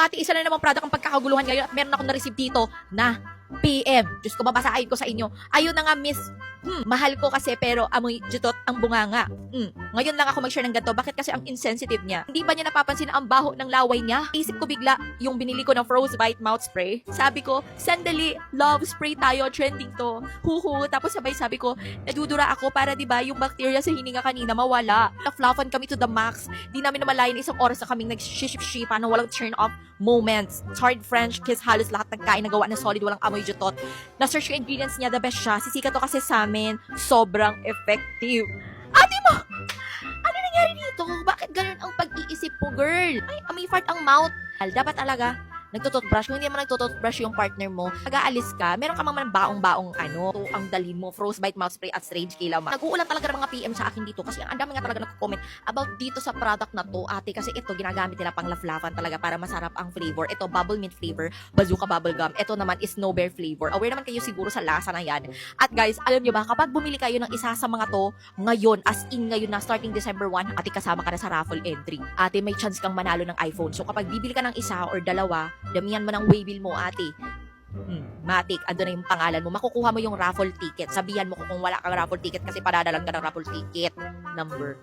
ate, isa na namang product ang pagkakaguluhan ngayon at meron akong na-receive dito na PM. Diyos ko, babasahin ko sa inyo. Ayun na nga, miss. Mahal ko kasi pero amoy jutot ang bunganga. Ngayon lang ako mag-share ng ganito. Bakit kasi ang insensitive niya? Hindi ba niya napapansin na ang baho ng laway niya? Isip ko bigla yung binili ko ng Frostbite mouth spray. Sabi ko, sandali, love spray tayo, trending to. Huhu. Tapos sabay sabi ko, nadudura ako para 'di ba yung bacteria sa hininga kanina mawala. Na-fluffan kami to the max. Di namin namalayan isang oras na kaming nag-ship-shipan na walang turn off moments. Hard French kiss, halos lahat ng kain nagawa na solid, walang amoy jutot. Na-search yung ingredients niya, the best siya. Sisika to kasi sa amin, sobrang effective. Ate mo! Ano nangyari dito? Bakit ganun ang pag-iisip mo, girl? Ay, amoy fart ang mouth. Dapat talaga, nagtututbrush. Kung hindi naman nagtututbrush yung partner mo, pag-aalis ka, meron ka man baong-baong ito ang dalhin mo, Frostbite mouth spray at Strange Kilaw. Nag-uulan talaga ng mga PM sa akin dito kasi ang dami nga talaga nagko-comment about dito sa product na to, ate, kasi ito ginagamit nila pang laflafan talaga para masarap ang flavor. Ito bubble mint flavor, bazooka bubble gum. Ito naman is snow bear flavor. Aware naman kayo siguro sa lasa na yan. At guys, alam nyo ba, kapag bumili kayo ng isa sa mga to ngayon, as in ngayon na starting December 1, ate, kasama ka na sa raffle entry. Ate, may chance kang manalo ng iPhone. So kapag bibili ka ng isa or dalawa, damihan mo ng waybill mo, ate. Matik, ando na yung pangalan mo. Makukuha mo yung raffle ticket. Sabihan mo kung wala kang raffle ticket kasi padadalan ka ng raffle ticket number.